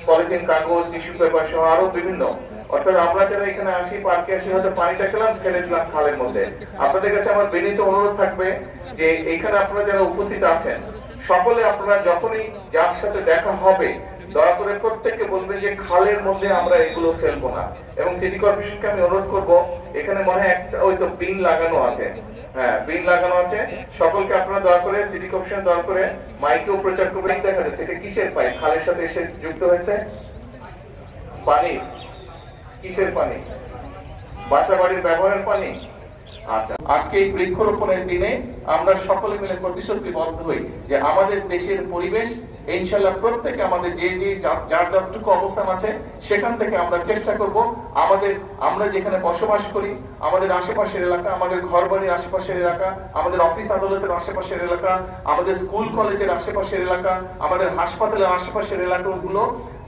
Polythene, কাগজ, tissue paper সহ আরো বিভিন্ন, অর্থাৎ আমরা যারা এখানে আসি, পার্কে আসি, হয়তো পানিটা খেলাম, ফেলে দিলাম খালের মধ্যে। আপনাদের কাছে আমার বিনীত অনুরোধ থাকবে যে এখানে আপনারা যারা উপস্থিত আছেন সকলে আপনারা যখনই যার সাথে দেখা হবে দয়া করে প্রত্যেককে বলবেন যে খালের মধ্যে আমরা এগুলো ফেলবো না। এবং সিটি কর্পোরেশনকে আমি অনুরোধ করবো, এখানে মনে হয় একটা ওই তো বিন লাগানো আছে, হ্যাঁ বিন লাগানো আছে, সকলকে আপনারা দয়া করে সিটি কর্পোরেশন দয়া করে মাইকেও প্রচার করবেন। দেখা যাচ্ছে এটা কিসের পাইপ খালের সাথে এসে যুক্ত হয়েছে? পানি। কিসের পানি? বাসা বাড়ির ব্যবহারের পানি। আচ্ছা, আজকে এই বৃক্ষরোপণের দিনে আমরা সকলে মিলে প্রতিশ্রুতিবদ্ধ হই যে আমাদের দেশের পরিবেশ ইনশাআল্লাহ প্রত্যেকে আমাদের যে যে যার যতটুকু অবস্থান আছে সেখান থেকে আমরা চেষ্টা করব আমরা যেখানে বসবাস করি, আমাদের আশেপাশের এলাকা, আমাদের ঘরবাড়ির আশেপাশের এলাকা, আমাদের অফিস আদালতের আশেপাশের এলাকা, আমাদের স্কুল কলেজের আশেপাশের এলাকা, আমাদের হাসপাতালের আশেপাশের এলাকাগুলো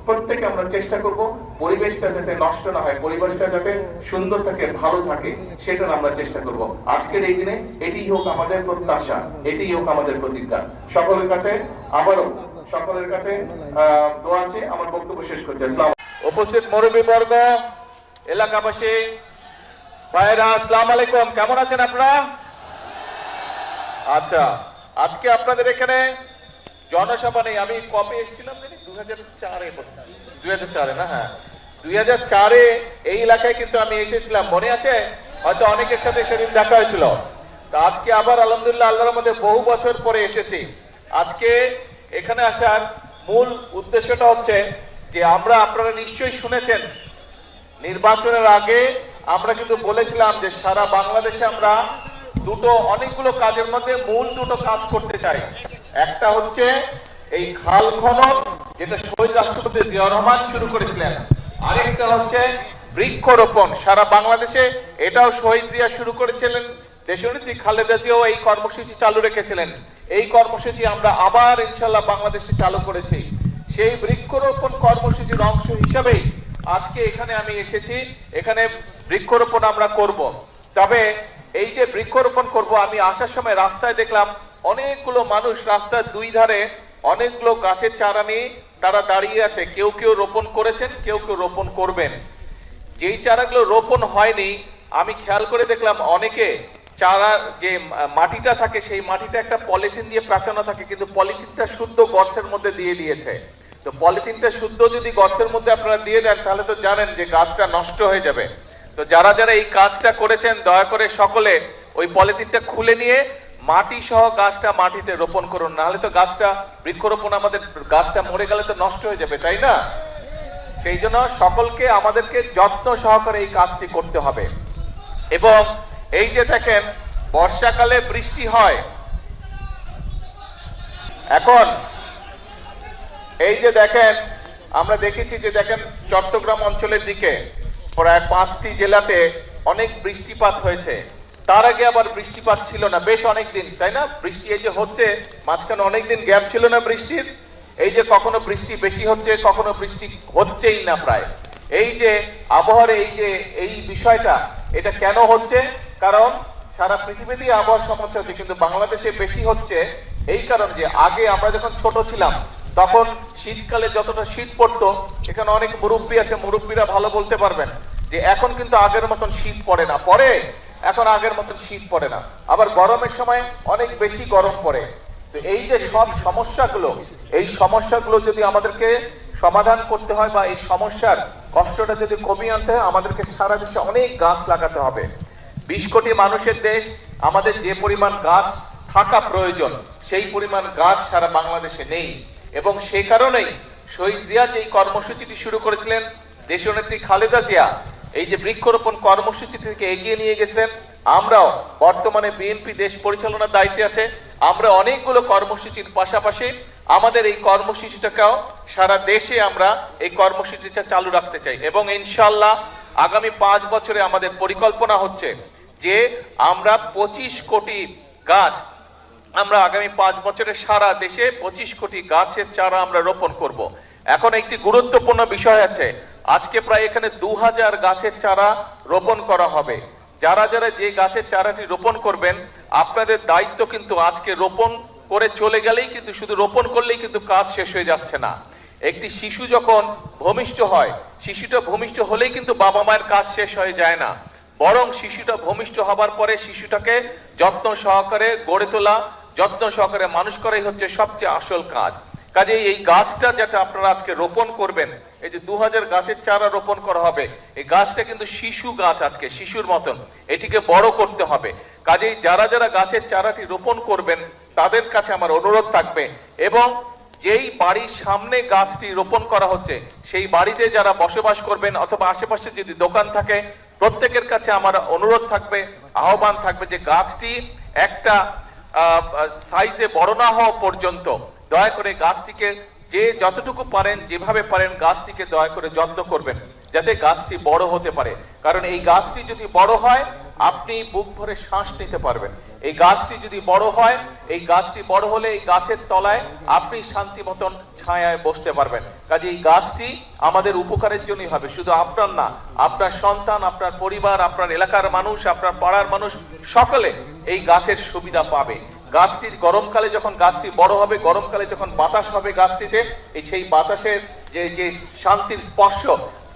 প্রত্যেকে আমরা চেষ্টা করব পরিবেশটা যাতে নষ্ট না হয়, পরিবেশটা যাতে সুন্দর থাকে, ভালো থাকে, সেটা আমরা চেষ্টা করব। আজকের এই দিনে এটি হোক আমাদের প্রত্যাশা, এটি হোক আমাদের প্রতিজ্ঞা। সকলের কাছে আবারও সকলের কাছে দোয়া আছে। আমার বক্তব্য শেষ করছি। আসসালাম। উপস্থিত মুরব্বীবর্গ, এলাকাবাসী ভাইরা, আসসালামু আলাইকুম। কেমন আছেন আপনারা? আচ্ছা, আজকে আপনাদের এখানে জনসভা নেই। আমি কবে এসেছিলাম 2004 না? হ্যাঁ, 2004 এই এলাকায় কিন্তু আমি এসেছিলাম, মনে আছে? হয়তো অনেকের সাথে সেদিন দেখা হয়েছিল। তা আজকে আবার আলহামদুলিল্লাহ আল্লাহর মধ্যে বহু বছর পরে এসেছি। আজকে এখানে আসার মূল উদ্দেশ্যটা হচ্ছে যে আপনারা নিশ্চয়ই শুনেছেন নির্বাচনের আগে আমরা কিন্তু বলেছিলাম যে সারা বাংলাদেশে আমরা অনেকগুলো কাজের মধ্যে মূল দুটো কাজ করতে চাই। একটা হচ্ছে এই খাল খনন, যেটা শহীদ রাষ্ট্রপতি জিয়াউর রহমান শুরু করেছিলেন। আরেকটা হচ্ছে বৃক্ষরোপণ। সারা বাংলাদেশে এটাও শহীদ জিয়া শুরু করেছিলেন, দেশনেত্রী খালেদা জিয়াও এই কর্মসূচি চালু রেখেছিলেন। এই কর্মসূচি আমরা আবার ইনশাআল্লাহ বাংলাদেশে চালু করেছি। সেই বৃক্ষরোপণ কর্মসূচির অংশ হিসেবেই আজকে এখানে আমি এসেছি। এখানে বৃক্ষরোপণ আমরা করব। তবে এই যে বৃক্ষরোপণ করব, আমি আসার সময় রাস্তায় দেখলাম অনেকগুলো মানুষ রাস্তার দুই ধারে অনেকগুলো গাছের চারা নিয়ে তারা দাঁড়িয়ে আছে। কেউ কেউ রোপণ করেছেন, কেউ কেউ রোপণ করবেন। যেই চারাগুলো রোপণ হয়নি, আমি খেয়াল করে দেখলাম অনেকে চারা যে মাটিটা থাকে সেই মাটিটা একটা পলিথিন দিয়ে প্রাচানো থাকে, কিন্তু পলিথিনটা শুদ্ধ গর্তের মধ্যে দিয়ে দিয়েছে। তো পলিথিনটা শুদ্ধ যদি গর্তের মধ্যে আপনারা দিয়ে দেন তাহলে তো জানেন যে গাছটা নষ্ট হয়ে যাবে। তো যারা যারা এই কাজটা করেছেন দয়া করে সকলে ওই পলিথিনটা খুলে নিয়ে মাটি সহ গাছটা মাটিতে রোপণ করুন, নাহলে তো গাছটা বৃক্ষরোপণ আমাদের গাছটা মরে গেলে তো নষ্ট হয়ে যাবে, তাই না? সেই জন্য সকলকে আমাদেরকে যত্ন সহকারে এই কাজটি করতে হবে। এবং এই যে দেখেন বর্ষাকালে বৃষ্টি হয়, এখন এই যে দেখেন আমরা দেখেছি যে দেখেন চট্টগ্রাম অঞ্চলের দিকে প্রায় 5টি জেলাতে অনেক বৃষ্টিপাত হয়েছে। তার আগে আবার বৃষ্টিপাত ছিল না বেশ অনেকদিন, তাই না? বৃষ্টি এই যে হচ্ছে, মাঝখানে অনেকদিন গ্যাপ ছিল না বৃষ্টির। এই যে কখনো বৃষ্টি বেশি হচ্ছে, কখনো বৃষ্টি হচ্ছেই না প্রায়। এই যে আবহাওয়ার এই বিষয়টা, এটা কেন হচ্ছে? কারণ সারা পৃথিবীতেই আবহাওয়ার সমস্যা হচ্ছে, কিন্তু বাংলাদেশে বেশি হচ্ছে এই কারণ যে আগে আমরা যখন ছোট ছিলাম তখন শীতকালে যতটা শীত পড়তো, এখানে অনেক মুরব্বী আছে, মুরব্বীরা ভালো বলতে পারবেন যে এখন কিন্তু আগের মতন শীত পড়ে না। এখন আগের মতন শীত পড়ে না। আবার গরমের সময় অনেক বেশি গরম পড়ে। তো এই যে সব সমস্যাগুলো যদি আমাদেরকে সমাধান করতে হয় বা এই সমস্যার কষ্টটা যদি কমিয়ে আনতে হয়, আমাদেরকে সারা দেশে অনেক গাছ লাগাতে হবে। 20 কোটি মানুষের দেশ, আমাদের যে পরিমাণ গাছ থাকা প্রয়োজন সেই পরিমাণ গাছ সারা বাংলাদেশে নেই। এবং সেই কারণেই শহীদ জিয়া যে কর্মসূচিটি শুরু করেছিলেন, দেশনেত্রী খালেদা জিয়া এই যে বৃক্ষরোপণ কর্মসূচি থেকে এগিয়ে নিয়ে গেছেন। আমরাও বর্তমানে বিএনপি দেশ পরিচালনার দায়িত্বে আছে, আমরা অনেকগুলো কর্মসূচির পাশাপাশি আমাদের এই কর্মসূচিটাকেও সারা দেশে আমরা এই কর্মসূচিটা চালু রাখতে চাই। এবং ইনশাআল্লাহ আগামী 5 বছরে আমাদের পরিকল্পনা হচ্ছে যে আমরা 25 কোটি গাছ আমরা আগামী 5 বছরে সারা দেশে 25 কোটি গাছের চারা আমরা রোপণ করব। এখন একটি গুরুত্বপূর্ণ বিষয় আছে, আজকে প্রায় এখানে 2000 গাছের চারা রোপণ করা হবে। যারা যারা যে গাছের চারাটি রোপণ করবেন, আপনাদের দায়িত্ব কিন্তু আজকে রোপণ করে চলে গেলেই কিন্তু, শুধু রোপণ করলেই কিন্তু কাজ শেষ হয়ে যাচ্ছে না। একটি শিশু যখন ভূমিষ্ঠ হয়, শিশুটা ভূমিষ্ঠ হলেই কিন্তু বাবা মায়ের কাজ শেষ হয়ে যায় না, বরং শিশুটা ভূমিষ্ঠ হবার পরে শিশুটাকে যত্ন সহকারে গড়ে তোলা, যত্ন সহকারে মানুষ করাই হচ্ছে সবচেয়ে আসল কাজ। কাজেই এই গাছটা যেটা আপনারা আজকে রোপণ করবেন, এই যে 2000 গাছের চারা রোপণ করা হবে, এই গাছটা কিন্তু শিশু গাছ, আজকে শিশুর মতন এটিকে বড় করতে হবে। কাজেই যারা যারা গাছের চারাটি রোপণ করবেন তাদের কাছে আমার অনুরোধ থাকবে, এবং যেই বাড়ির সামনে গাছটি রোপণ করা হচ্ছে সেই বাড়িতে যারা বসবাস করবেন অথবা আশেপাশে যদি দোকান থাকে, প্রত্যেকের কাছে আমার অনুরোধ থাকবে, আহ্বান থাকবে যে গাছটি একটা সাইজে বড় না হওয়া পর্যন্ত দয়া করে গাছটিকে যে যতটুকু পারেন, যেভাবে পারেন গাছটিকে দয়া করে যত্ন করবেন যাতে গাছটি বড় হতে পারে। কারণ এই গাছটি যদি বড় হয় আপনি বুক ভরে শ্বাস নিতে পারবেন। এই গাছটি যদি বড় হয়, এই গাছটি বড় হলে এই গাছের তলায় আপনি শান্তি মতন ছায়ায় বসতে পারবেন। কাজে এই গাছটি আমাদের উপকারের জন্যই হবে, শুধু আপনার না, আপনার সন্তান, আপনার পরিবার, আপনার এলাকার মানুষ, আপনার পাড়ার মানুষ সকলে এই গাছের সুবিধা পাবে। গাছটির গরমকালে যখন গাছটি বড় হবে, গরমকালে যখন বাতাস হবে গাছটিতে, এই সেই বাতাসের যে শান্তির স্পর্শ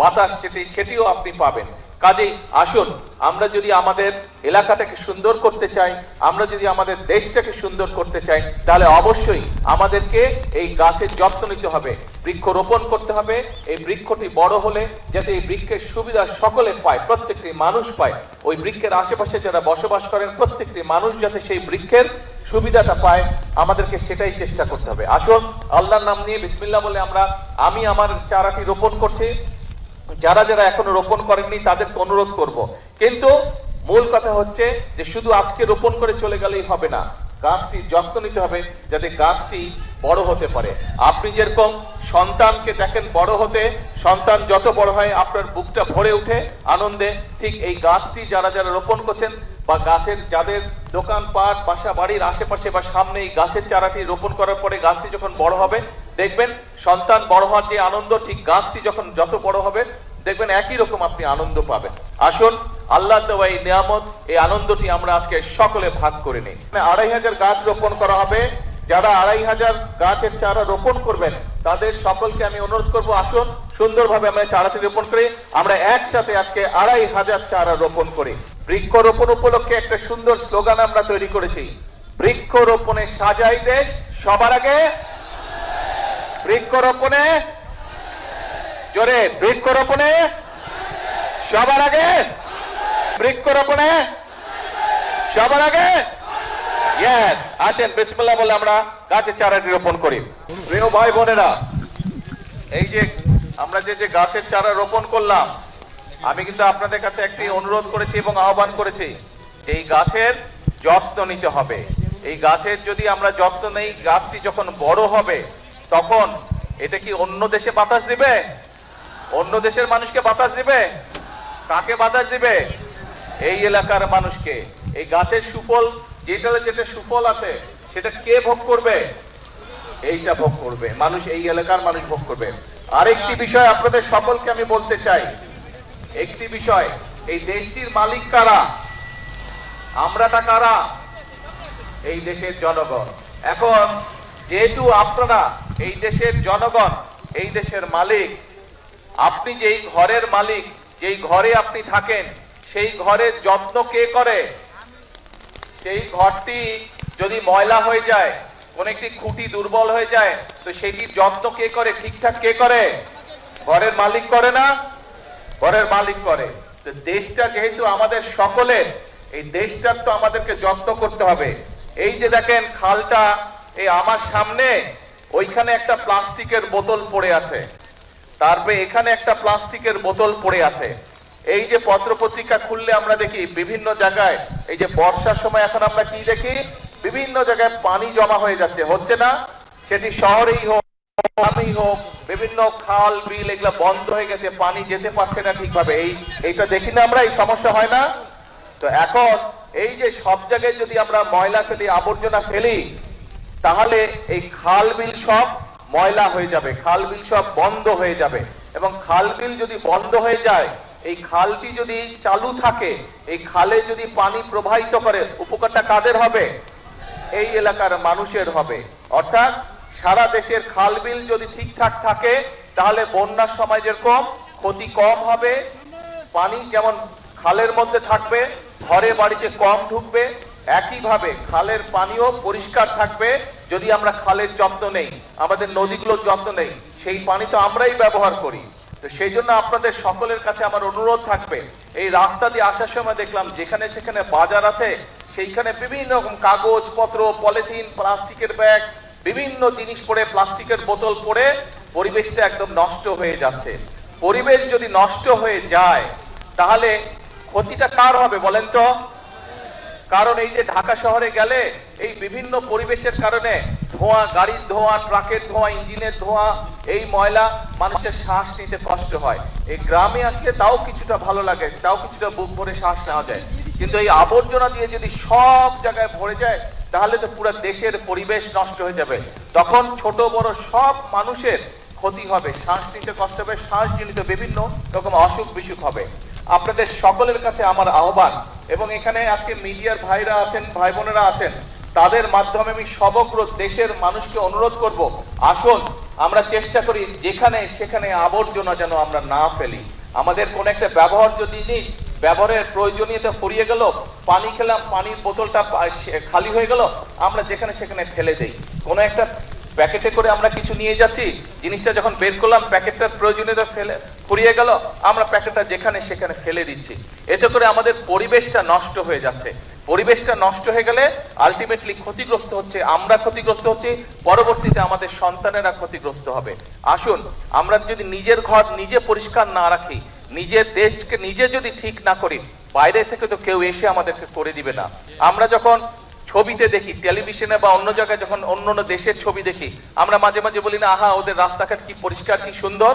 বাতাস, সেটিও আপনি পাবেন। কাজেই আসুন, আমরা যদি আমাদের এলাকাটাকে সুন্দর করতে চাই, আমরা যদি আমাদের দেশটাকে সুন্দর করতে চাই, তাহলে অবশ্যই আমাদেরকে এই গাছের যত্ন নিতে হবে, বৃক্ষ রোপণ করতে হবে। এই বৃক্ষটি বড় হলে যাতে এই বৃক্ষের সুবিধা সকলে পায়, প্রত্যেকটি মানুষ পায়, ওই বৃক্ষের আশেপাশে যারা বসবাস করেন প্রত্যেকটি মানুষ যাতে সেই বৃক্ষের সুবিধাটা পায়, আমাদেরকে সেটাই চেষ্টা করতে হবে। আসুন আল্লাহর নাম নিয়ে বিসমিল্লাহ বলে আমি আমার চারাটি রোপণ করছি। যারা যারা এখনো রোপণ করেননি তাদেরকে অনুরোধ করব, কিন্তু মূল কথা হচ্ছে যে শুধু আজকে রোপণ করে চলে গেলেই হবে না, গাছটি যত্ন নিতে হবে যাতে গাছটি বড় হতে পারে। আপনি যেরকম সন্তানকে দেখেন বড় হতে, সন্তান যত বড় হয় আপনার বুকটা ভরে ওঠে আনন্দে, ঠিক এই গাছটি যারা যারা রোপণ করছেন বা গাছের যাদের দোকানপাট, বাসা বাড়ির আশেপাশে বা সামনে এই গাছের চারাটি রোপণ করার পরে গাছটি যখন বড় হবে, দেখবেন সন্তান বড় হওয়ার যে আনন্দ, ঠিক গাছটি যখন যত বড় হবে দেখবেন একই রকম আপনি আনন্দ পাবেন। আসুন আল্লাহ দেওয়া এই নিয়ামত, এই আনন্দটি আমরা আজকে সকলে ভাগ করে নিই। 2500 গাছ রোপণ করা হবে। যারা 2500 গাছের চারা রোপণ করবেন তাদের সকলকে আমি অনুরোধ করব, আসুন সুন্দরভাবে আমরা চারাটি রোপণ করি, আমরা একসাথে আজকে 2500 চারা রোপণ করি। বৃক্ষরোপণ উপলক্ষে একটা সুন্দর স্লোগান আমরা তৈরি করেছি, বৃক্ষরোপণে সাজাই দেশ সবার আগে, বৃক্ষরোপণে জোরে, বৃক্ষরোপণে সবার আগে, বৃক্ষরোপণে সবার আগে। আসেন বিসমিল্লাহ বলে আমরা গাছের চারাটি রোপণ করি। প্রিয় ভাই বোনেরা, এই যে আমরা যে গাছের চারা রোপণ করলাম, আমি কিন্তু আপনাদের কাছে একটি অনুরোধ করেছি এবং আহ্বান করেছি, এই গাছের যত্ন নিতে হবে। এই গাছের যদি আমরা যত্ন নেই, গাছটি যখন বড় হবে তখন এটা কি অন্য দেশে বাতাস দিবে? অন্য দেশের মানুষকে বাতাস দিবে? কাকে বাতাস দিবে? এই এলাকার মানুষকে। এই গাছের সুফল, যেটা সুফল আছে সেটা কে ভোগ করবে? এইটা ভোগ করবে মানুষ, এই এলাকার মানুষ ভোগ করবে। আরেকটি বিষয় আপনাদের সকলকে আমি বলতে চাই, একটি বিষয়, এই দেশটির মালিক কারা? আমরাটা কারা? এই দেশের জনগণ। এখন যেহেতু আপনারা এই দেশের জনগণ, এই দেশের মালিক, আপনি যেই ঘরের মালিক, যেই ঘরে আপনি থাকেন, সেই ঘরের যত্ন কে করে? সেই ঘরটি যদি ময়লা হয়ে যায়, কোন একটি খুঁটি দুর্বল হয়ে যায়, তো সেটির যত্ন কে করে? ঠিকঠাক কে করে? ঘরের মালিক করে না? ঘরের মালিক করে। তো দেশটা যেহেতু আমাদের সকলের, এই দেশটার তো আমাদেরকে যত্ন করতে হবে। এই যে দেখেন খালটা, এই আমার সামনে ওইখানে একটা প্লাস্টিকের বোতল পড়ে আছে, তারপরে এখানে একটা প্লাস্টিকের বোতল পড়ে আছে। এই যে পত্রপত্রিকা খুললে আমরা দেখি বিভিন্ন জায়গায়, এই যে বর্ষার সময় এখন আমরা কি দেখি, বিভিন্ন জায়গায় পানি জমা হয়ে যাচ্ছে, হচ্ছে না? সেটি শহরেই হোক, গ্রামেই হোক, বিভিন্ন খাল বিল এগুলা বন্ধ হয়ে গেছে, পানি যেতে পারছে না ঠিকভাবে। এইটা দেখি না আমরা, এই সমস্যা হয় না? তো এখন এই যে সব জায়গায় যদি আমরা ময়লা ফেলি, আবর্জনা ফেলি, তাহলে এই খাল বিল সব ময়লা হয়ে যাবে, খাল বিল সব বন্ধ হয়ে যাবে। এবং খাল বিল যদি বন্ধ হয়ে যায়, এই খালটি যদি চালু থাকে, এই খালে যদি পানি প্রবাহিত করে, উপকারটা কাদের হবে? এই এলাকার মানুষের হবে। অর্থাৎ সারা দেশের খাল বিল যদি ঠিকঠাক থাকে, তাহলে বন্যার সময় যেরকম ক্ষতি কম হবে, পানি যেমন খালের মধ্যে থাকবে, ঘরে বাড়িতে কম ঢুকবে, একইভাবে খালের পানিও পরিষ্কার থাকবে। যদি আমরা খালের যত্ন নেই, আমাদের নদীগুলোর যত্ন নেই, সেই পানি তো আমরাই ব্যবহার করি। তো সেই জন্য আপনাদের সকলের কাছে আমার অনুরোধ থাকবে, এই রাস্তা দিয়ে আসার সময় দেখলাম যেখানে সেখানে বাজার আছে, সেইখানে বিভিন্ন রকম কাগজ পত্র, পলিথিন, প্লাস্টিকের ব্যাগ, বিভিন্ন জিনিস পড়ে, প্লাস্টিকের বোতল পড়ে পরিবেশটা একদম নষ্ট হয়ে যাচ্ছে। পরিবেশ যদি নষ্ট হয়ে যায়, তাহলে ক্ষতিটা কার হবে বলেন তো? কারণ এই যে ঢাকা শহরে গেলে এই বিভিন্ন পরিবেশের কারণে ধোঁয়া, গাড়ির ধোঁয়া, ট্রাকের ধোঁয়া, ইঞ্জিনের ধোঁয়া, এই ময়লা, মানুষের শ্বাস নিতে কষ্ট হয়। এই গ্রামে আসলে তাও কিছুটা ভালো লাগে, তাও কিছুটা বুক ভরে শ্বাস নেওয়া যায়। কিন্তু এই আবর্জনা দিয়ে যদি সব জায়গায় ভরে যায়, তাহলে তো পুরো দেশের পরিবেশ নষ্ট হয়ে যাবে। তখন ছোট বড় সব মানুষের ক্ষতি হবে, শ্বাস নিতে কষ্ট হবে, শ্বাসজনিত বিভিন্ন রকম অসুখ বিসুখ হবে। আপনাদের সকলের কাছে আমার আহ্বান, এবং এখানে আজকে মিডিয়ার ভাইরা আছেন, ভাই বোনেরা আছেন, তাদের মাধ্যমে আমি সমগ্র দেশের মানুষকে অনুরোধ করব, আসুন আমরা চেষ্টা করি যেখানে সেখানে আবর্জনা যেন আমরা না ফেলি। আমাদের কোন একটা ব্যবহার্য জিনিস, ব্যবহারের প্রয়োজনীয়তা ফুরিয়ে গেল, পানি খেলাম, পানির বোতলটা খালি হয়ে গেল, আমরা যেখানে সেখানে ফেলে দেই। কোনো একটা প্যাকেটে করে আমরা কিছু নিয়ে যাচ্ছি, জিনিসটা যখন বের করলাম, প্যাকেটটার প্রয়োজনীয়তা ফুরিয়ে গেল, আমরা প্যাকেটটা যেখানে সেখানে ফেলে দিচ্ছি। এতে করে আমাদের পরিবেশটা নষ্ট হয়ে যাচ্ছে। পরিবেশটা নষ্ট হয়ে গেলে আলটিমেটলি ক্ষতিগ্রস্ত হচ্ছে আমরা, ক্ষতিগ্রস্ত হচ্ছে, পরবর্তীতে আমাদের সন্তানেরা ক্ষতিগ্রস্ত হবে। আসুন আমরা যদি নিজের ঘর নিজে পরিষ্কার না রাখি, নিজের দেশকে নিজে যদি ঠিক না করি, বাইরে থেকে তো কেউ এসে আমাদেরকে করে দিবে না। আমরা যখন ছবিতে দেখি, টেলিভিশনে বা অন্য জায়গায় যখন অন্য অন্য দেশের ছবি দেখি, আমরা মাঝে মাঝে বলি না, আহা ওদের রাস্তাঘাট কি পরিষ্কার, কি সুন্দর,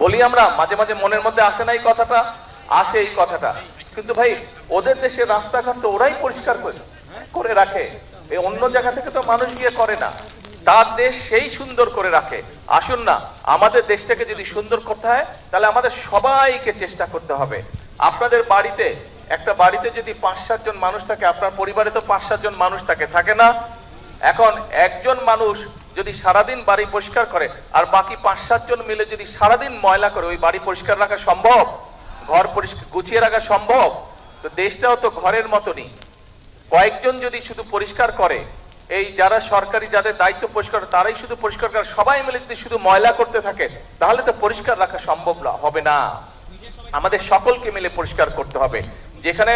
বলি আমরা মাঝে মাঝে, মনের মধ্যে আসে না এই কথাটা? আসে এই কথাটা। কিন্তু ভাই, ওদের দেশের রাস্তাঘাট তো ওরাই পরিষ্কার করে রাখে, এই অন্য জায়গা থেকে তো মানুষ গিয়ে করে না, তার দেশ সেই সুন্দর করে রাখে। আসুন না, আমাদের দেশটাকে যদি সুন্দর করতে হয়, তাহলে আমাদের সবাইকে চেষ্টা করতে হবে। আপনাদের বাড়িতে, একটা বাড়িতে যদি 5-7 জন মানুষ থাকে, আপনার পরিবারে তো 5-7 জন মানুষ থাকে না? এখন একজন মানুষ যদি সারাদিন বাড়ি পরিষ্কার করে, আর বাকি 5-7 জন মিলে যদি সারাদিন ময়লা করে, ওই বাড়ি পরিষ্কার রাখা সম্ভব? ঘর পরিষ্কার গুছিয়ে রাখা সম্ভব? তো দেশটাও তো ঘরের মতনই। কয়েকজন যদি শুধু পরিষ্কার করে, এই যারা সরকারি, যাদের দায়িত্ব পরিষ্কার, তারাই শুধু পরিষ্কার করে, সবাই মিলে যদি শুধু ময়লা করতে থাকে, তাহলে তো পরিষ্কার রাখা সম্ভব হবে না। আমাদের সকলকে মিলে পরিষ্কার করতে হবে। যেখানে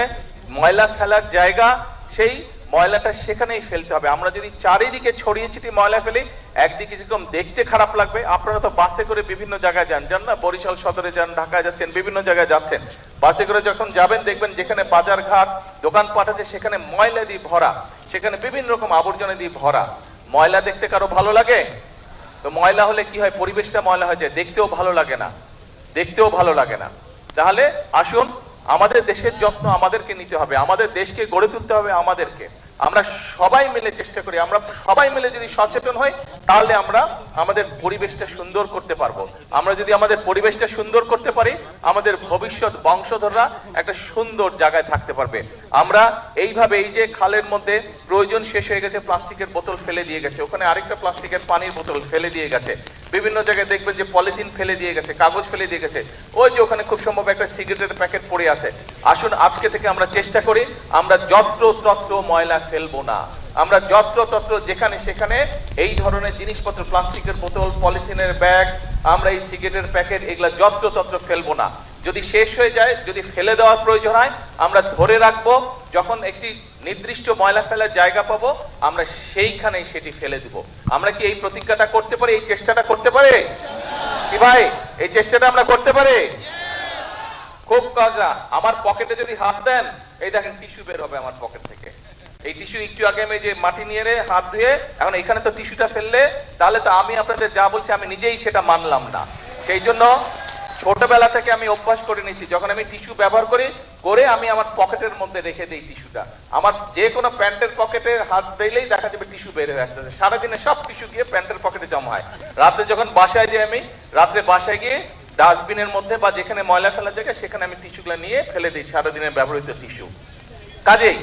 ময়লা ফেলার জায়গা, সেই ময়লাটা সেখানেই ফেলতে হবে। আমরা যদি চারিদিকে ছড়িয়ে ছিটিয়ে ময়লা ফেলি, একদিকে যেরকম দেখতে খারাপ লাগবে। আপনারা তো বাসে করে বিভিন্ন জায়গায় যান না? বরিশাল সদরে যান, ঢাকায় যাচ্ছেন, বিভিন্ন জায়গায় যাচ্ছেন, বাসে করে যখন যাবেন দেখবেন যেখানে বাজার ঘাট, দোকানপাট আছে, সেখানে ময়লা দিয়ে ভরা, সেখানে বিভিন্ন রকম আবর্জনা দিয়ে ভরা। ময়লা দেখতে কারো ভালো লাগে? তো ময়লা হলে কি হয়? পরিবেশটা ময়লা হয়ে যায়, দেখতেও ভালো লাগে না, দেখতেও ভালো লাগে না। তাহলে আসুন আমাদের দেশের যত্ন আমাদেরকে নিতে হবে, আমাদের দেশকে গড়ে তুলতে হবে আমাদেরকে। আমরা সবাই মিলে চেষ্টা করি, আমরা সবাই মিলে যদি সচেতন হই, তাহলে আমরা আমাদের পরিবেশটা সুন্দর করতে পারবো। আমরা যদি আমাদের পরিবেশটা সুন্দর করতে পারি, আমাদের ভবিষ্যৎ বংশধররা একটা সুন্দর জায়গায় থাকতে পারবে। আমরা এইভাবে, এই যে খালের মধ্যে প্রয়োজন শেষ হয়ে গেছে, প্লাস্টিকের বোতল ফেলে দিয়ে গেছে, ওখানে আরেকটা প্লাস্টিকের পানির বোতল ফেলে দিয়ে গেছে, বিভিন্ন জায়গায় দেখবেন যে পলিথিন ফেলে দিয়ে গেছে, কাগজ ফেলে দিয়ে গেছে, ওই যে ওখানে খুব সম্ভব একটা সিগারেটের প্যাকেট পড়ে আছে। আসুন আজকে থেকে আমরা চেষ্টা করি, আমরা যত্র তত্র ময়লা ফেলবো না। আমরা যত্র তত্র যেখানে সেখানে এই ধরনের জিনিসপত্র, প্লাস্টিকের বোতল, পলিথিনের ব্যাগ, আমরা এই সিগারেটের প্যাকেট, এগুলা যত্র তত্র ফেলবো না। যদি শেষ হয়ে যায়, যদি ফেলে দেওয়ার প্রয়োজন হয়, আমরা ধরে রাখবো, যখন একটি নির্দিষ্ট ময়লা ফেলার জায়গা পাবো, আমরা সেইখানেই সেটি ফেলে দিব। আমরা কি এই প্রতিজ্ঞাটা করতে পারি? এই চেষ্টাটা করতে পারি কি ভাই? এই চেষ্টাটা আমরা করতে পারি? খুব কাজা। আমার পকেটে যদি হাত দেন, এই দেখেন টিস্যু বের হবে আমার পকেট থেকে। এই টিস্যু একটু আগে আমি যে মাটি নিয়ে হাত ধুয়ে, এখন এখানে তো টিস্যুটা ফেললে, তাহলে তো আমি আপনাদের যা বলছি আমি নিজেই সেটা মানলাম না। সেই জন্য ছোটবেলা থেকে আমি অভ্যাস করে নিচ্ছি, যখন আমি টিস্যু ব্যবহার করি করে আমি আমার পকেটের মধ্যে রেখে দিই টিস্যুটা। আমার যে কোনো প্যান্টের পকেটে হাত দিলেই দেখা যাবে টিস্যু বের হয়ে আসতেছে। সারাদিনে সব টিস্যু গিয়ে প্যান্টের পকেটে জমা হয়। রাতে যখন বাসায় যাই, আমি রাত্রে বাসায় গিয়ে ডাস্টবিনের মধ্যে বা যেখানে ময়লা ফেলার জায়গায় সেখানে আমি টিস্যুগুলো নিয়ে ফেলে দিই, সারাদিনের ব্যবহৃত টিস্যু। কাজেই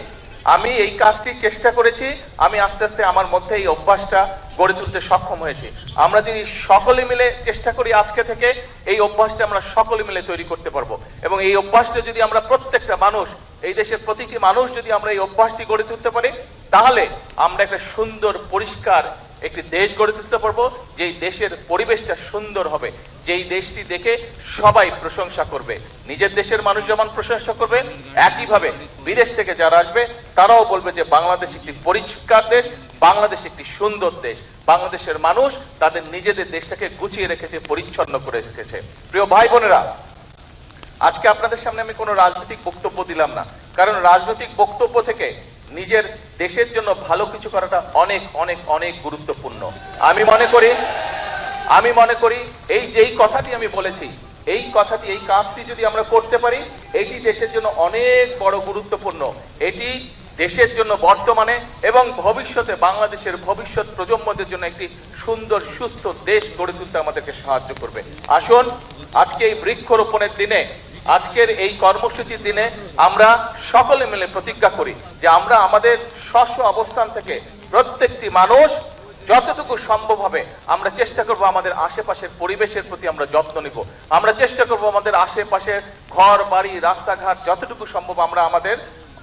আমি এই কাজটি চেষ্টা করেছি, আমি আস্তে আস্তে আমার মধ্যে এই অভ্যাসটা গড়ে তুলতে সক্ষম হয়েছি। আমরা যদি সকলে মিলে চেষ্টা করি, আজকে থেকে এই অভ্যাসটা আমরা সকলে মিলে তৈরি করতে পারবো। এবং এই অভ্যাসটা যদি আমরা প্রত্যেকটা মানুষ, এই দেশের প্রতিটি মানুষ যদি আমরা এই অভ্যাসটি গড়ে তুলতে পারি, তাহলে আমরা একটা সুন্দর পরিষ্কার একটি দেশ গড়ে তুলতে পারবো, যেই দেশের পরিবেশটা সুন্দর হবে, যেই দেশটি দেখে সবাই প্রশংসা করবে। নিজের দেশের মানুষ যেমন প্রশংসা করবে, একইভাবে বিদেশ থেকে যারা আসবে তারাও বলবে যে বাংলাদেশ একটি পরিষ্কার দেশ, বাংলাদেশ একটি সুন্দর দেশ, বাংলাদেশের মানুষ তাদের নিজেদের দেশটাকে গুছিয়ে রেখেছে, পরিচ্ছন্ন করে রেখেছে। প্রিয় ভাই বোনেরা, আজকে আপনাদের সামনে আমি কোনো রাজনৈতিক বক্তব্য দিলাম না, কারণ রাজনৈতিক বক্তব্য থেকে নিজের দেশের জন্য ভালো কিছু করাটা অনেক অনেক অনেক গুরুত্বপূর্ণ। আমি মনে করি এই যেই কথাটি আমি বলেছি, এই কথাটি, এই কাজটি যদি আমরা করতে পারি, এটি দেশের জন্য অনেক বড় গুরুত্বপূর্ণ। এটি দেশের জন্য বর্তমানে এবং ভবিষ্যতে বাংলাদেশের ভবিষ্যৎ প্রজন্মদের জন্য একটি সুন্দর সুস্থ দেশ গড়ে তুলতে আমাদেরকে সাহায্য করবে। আসুন আজকে এই বৃক্ষরোপণের দিনে, আজকের এই কর্মসূচির দিনে আমরা সকলে মিলে প্রতিজ্ঞা করি যে আমরা আমাদের স্ব অবস্থান থেকে প্রত্যেকটি মানুষ যতটুকু সম্ভব হবে আমরা চেষ্টা করব আমাদের আশেপাশের পরিবেশের প্রতি আমরা যত্ন নিব। আমরা চেষ্টা করব আমাদের আশেপাশের ঘর বাড়ি রাস্তাঘাট যতটুকু সম্ভব আমরা আমাদের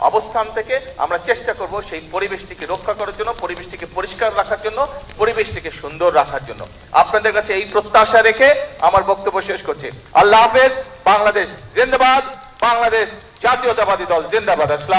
অবস্থান থেকে আমরা চেষ্টা করব সেই পরিবেশটিকে রক্ষা করার জন্য, পরিবেশটিকে পরিষ্কার রাখার জন্য, পরিবেশটিকে সুন্দর রাখার জন্য। আপনাদের কাছে এই প্রত্যাশা রেখে আমার বক্তব্য শেষ করছি। আল্লাহ হাফেজ। বাংলাদেশ জিন্দাবাদ, বাংলাদেশ জাতীয়তাবাদী দল জিন্দাবাদ। আসসালাম।